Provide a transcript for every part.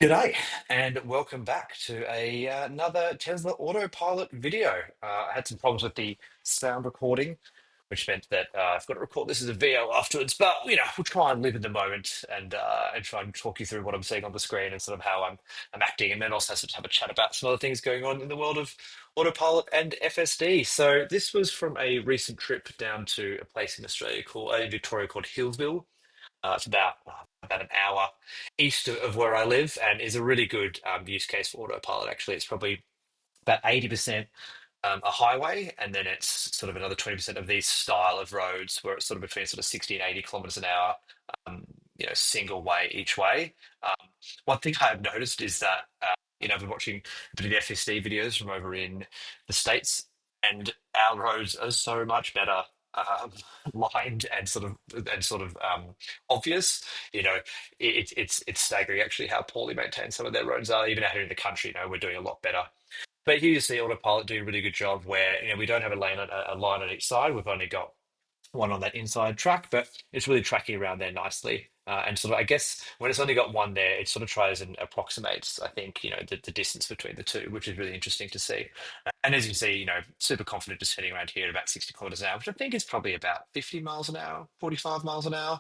G'day, and welcome back to another Tesla Autopilot video. I had some problems with the sound recording, which meant that I've got to record this as a video afterwards. But we'll try and live in the moment and try and talk you through what I'm seeing on the screen and sort of how I'm acting, and then also sort of have a chat about some other things going on in the world of Autopilot and FSD. So this was from a recent trip down to a place in Victoria called Hillsville. It's about an hour east of where I live, and is a really good use case for autopilot. Actually, it's probably about 80% a highway, and then it's sort of another 20% of these style of roads where it's sort of between sort of 60 and 80 kilometers an hour, um, single way each way. One thing I've noticed is that I've been watching a bit of the FSD videos from over in the States, and our roads are so much better. Um, lined and sort of obvious. It's staggering actually how poorly maintained some of their roads are. Even out here in the country, we're doing a lot better. But here you see Autopilot doing a really good job where we don't have a line on each side. We've only got one on that inside track, but it's really tracking around there nicely. And sort of, I guess, when it's only got one there, it sort of tries and approximates, I think, the distance between the two, which is really interesting to see. And as you can see, super confident just heading around here at about 60 kilometers an hour, which I think is probably about 50 miles an hour, 45 miles an hour,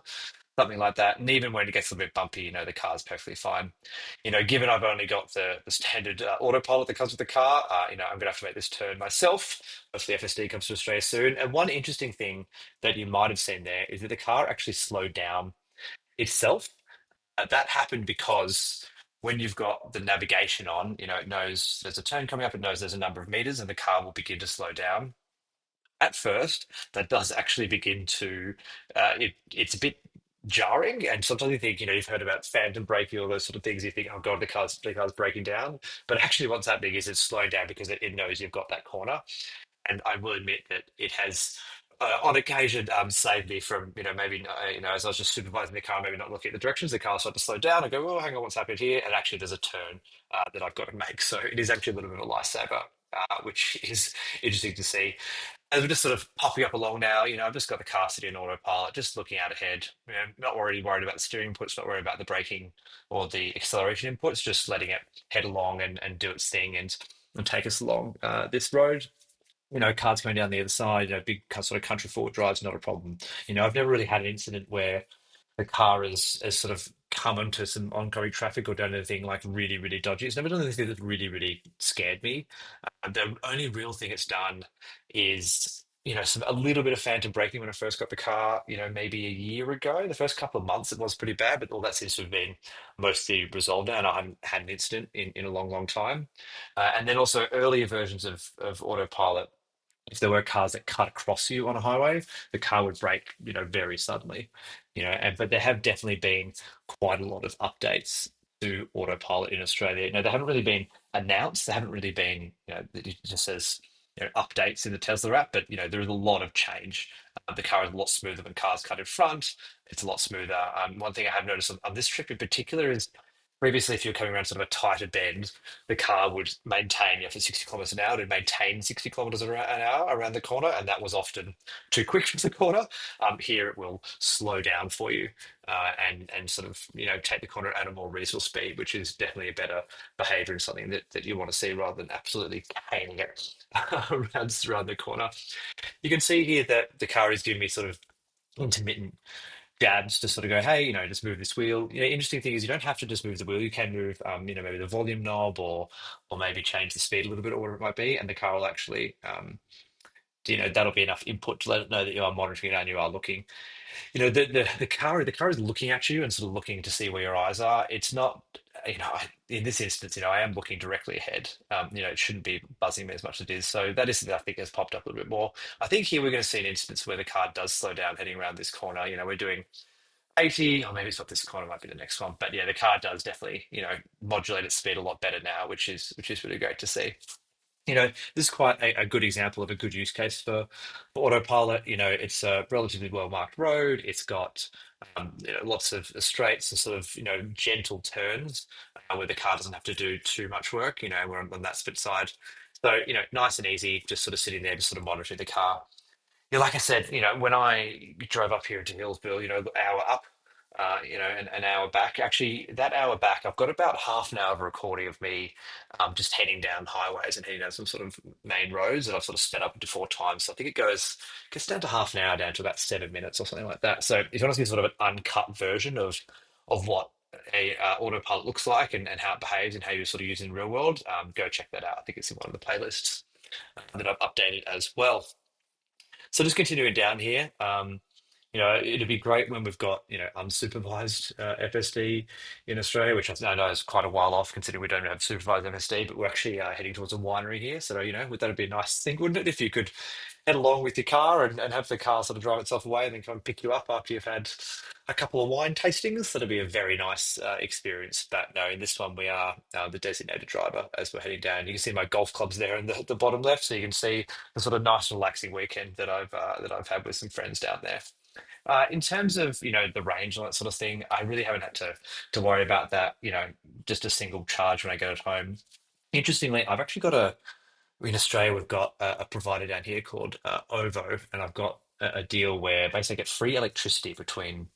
something like that. And even when it gets a little bit bumpy, the car's perfectly fine. Given I've only got the standard autopilot that comes with the car, I'm going to have to make this turn myself. Hopefully, FSD comes to Australia soon. And one interesting thing that you might have seen there is that the car actually slowed down itself. That happened because when you've got the navigation on, it knows there's a turn coming up, it knows there's a number of meters, and the car will begin to slow down. At first, that does actually begin to, it's a bit jarring. And sometimes you think, you've heard about phantom braking, all those sort of things. You think, oh God, the car's breaking down. But actually, what's happening is it's slowing down because it knows you've got that corner. And I will admit that it has, on occasion, saved me from, maybe, as I was just supervising the car, maybe not looking at the directions, the car started to slow down. I go, oh, hang on, what's happened here? And actually, there's a turn that I've got to make. So it is actually a little bit of a lifesaver, which is interesting to see. As we're just sort of popping up along now, I've just got the car sitting in autopilot, just looking out ahead, not worried about the steering inputs, not worried about the braking or the acceleration inputs, just letting it head along and do its thing and take us along this road. Cars going down the other side, big sort of country forward drive's not a problem. I've never really had an incident where the car has sort of come into some oncoming traffic or done anything like really, really dodgy. It's never done anything that really, really scared me. The only real thing it's done is, a little bit of phantom braking when I first got the car, maybe a year ago. The first couple of months it was pretty bad, but all that seems to have been mostly resolved now, and I haven't had an incident in a long, long time. And then also earlier versions of autopilot, if there were cars that cut across you on a highway, the car would brake, very suddenly, but there have definitely been quite a lot of updates to autopilot in Australia. They haven't really been announced. They haven't really been, it just says, updates in the Tesla app, but there is a lot of change. The car is a lot smoother when cars cut in front. It's a lot smoother. One thing I have noticed on this trip in particular is previously, if you're coming around sort of a tighter bend, the car would maintain, for 60 kilometers an hour, to maintain 60 kilometers an hour around the corner, and that was often too quick for the corner. Here, it will slow down for you and sort of take the corner at a more reasonable speed, which is definitely a better behavior and something that you want to see rather than absolutely caning it around the corner. You can see here that the car is giving me sort of intermittent jabs to sort of go, hey, just move this wheel. Interesting thing is you don't have to just move the wheel. You can move, maybe the volume knob or maybe change the speed a little bit or whatever it might be, and the car will actually, that'll be enough input to let it know that you are monitoring it and you are looking. The car is looking at you and sort of looking to see where your eyes are. It's not, in this instance, I am looking directly ahead. It shouldn't be buzzing me as much as it is. So that is something I think has popped up a little bit more. I think here we're going to see an instance where the car does slow down heading around this corner. We're doing 80, or maybe it's not this corner, might be the next one. But yeah, the car does definitely, modulate its speed a lot better now, which is really great to see. This is quite a good example of a good use case for autopilot. It's a relatively well-marked road. It's got lots of straights and sort of gentle turns where the car doesn't have to do too much work. We're on that split side, so nice and easy, just sort of sitting there, just sort of monitoring the car. Yeah, like I said, when I drove up here into Hillsville, the hour up. an hour back. Actually, that hour back, I've got about half an hour of recording of me just heading down highways and heading down some sort of main roads that I've sort of sped up to 4 times. So I think gets down to half an hour, down to about 7 minutes or something like that. So if you want to see sort of an uncut version of what a autopilot looks like and how it behaves and how you sort of use it in real world, go check that out. I think it's in one of the playlists that I've updated as well. So just continuing down here, it'd be great when we've got, unsupervised FSD in Australia, which I know is quite a while off considering we don't have supervised FSD, but we're actually heading towards a winery here. So, that'd be a nice thing, wouldn't it? If you could head along with your car and have the car sort of drive itself away and then come and pick you up after you've had a couple of wine tastings. That'd be a very nice experience. But no, in this one, we are the designated driver as we're heading down. You can see my golf clubs there in the bottom left, so you can see the sort of nice, relaxing weekend that I've had with some friends down there. In terms of the range and that sort of thing, I really haven't had to worry about that. Just a single charge when I get at home. Interestingly, I've actually got in Australia, we've got a provider down here called OVO, and I've got a deal where basically I get free electricity between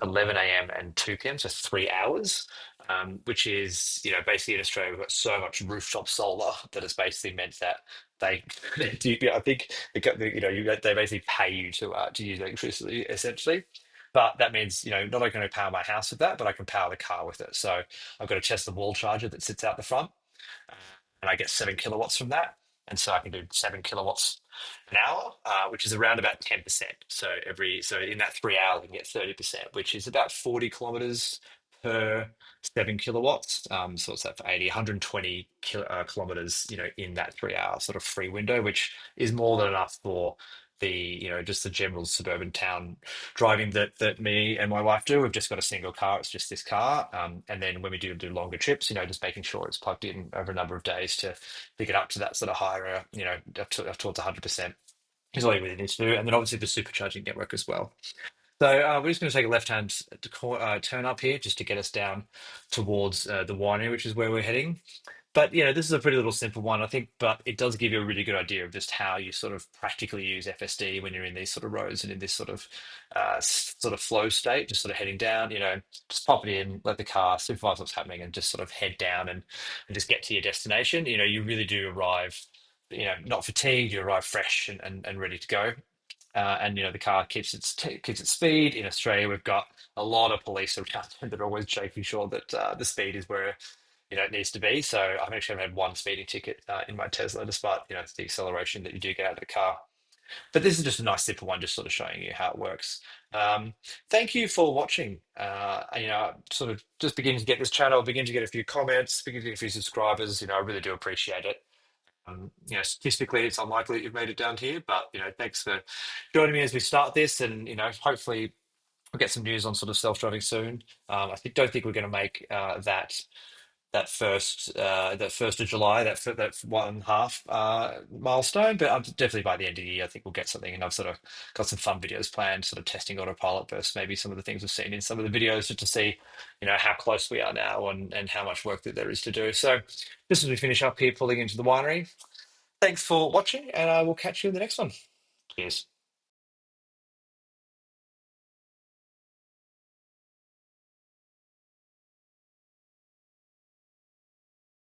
11 a.m. and 2 p.m., so 3 hours, which is, basically in Australia, we've got so much rooftop solar that it's basically meant that they, I think, they basically pay you to use electricity essentially. But that means, not only can I power my house with that, but I can power the car with it. So I've got a Tesla wall charger that sits out the front and I get 7 kilowatts from that. And so I can do 7 kilowatts an hour, which is around about 10%. So in that 3 hours, I can get 30%, which is about 40 kilometers per 7 kilowatts. So it's that for 80, 120 kilometers, in that 3 hour sort of free window, which is more than enough for just the general suburban town driving that me and my wife do. We've just got a single car. It's just this car. And then when we do longer trips, just making sure it's plugged in over a number of days to pick it up to that sort of higher, up towards 100% is all you really need to do. And then obviously the supercharging network as well. So we're just going to take a left-hand turn up here just to get us down towards the winery, which is where we're heading. But this is a pretty little simple one, I think, but it does give you a really good idea of just how you sort of practically use FSD when you're in these sort of roads and in this sort of flow state, just sort of heading down, just pop it in, let the car supervise what's happening and just sort of head down and just get to your destination. You really do arrive, not fatigued, you arrive fresh and ready to go. And the car keeps its speed. In Australia, we've got a lot of police around that are always making sure that the speed is where it needs to be. So I've actually had one speeding ticket in my Tesla, despite the acceleration that you do get out of the car. But this is just a nice simple one, just sort of showing you how it works. Thank you for watching. Sort of just beginning to get this channel, begin to get a few comments, begin to get a few subscribers. I really do appreciate it. Statistically, it's unlikely that you've made it down here, but thanks for joining me as we start this, and hopefully we'll get some news on sort of self-driving soon. Don't think we're going to make that first of July, that 1.5 milestone, but definitely by the end of the year, I think we'll get something. And I've sort of got some fun videos planned, sort of testing autopilot versus maybe some of the things we've seen in some of the videos, just to see, how close we are now and how much work that there is to do. So just as we finish up here, pulling into the winery. Thanks for watching, and I will catch you in the next one. Cheers.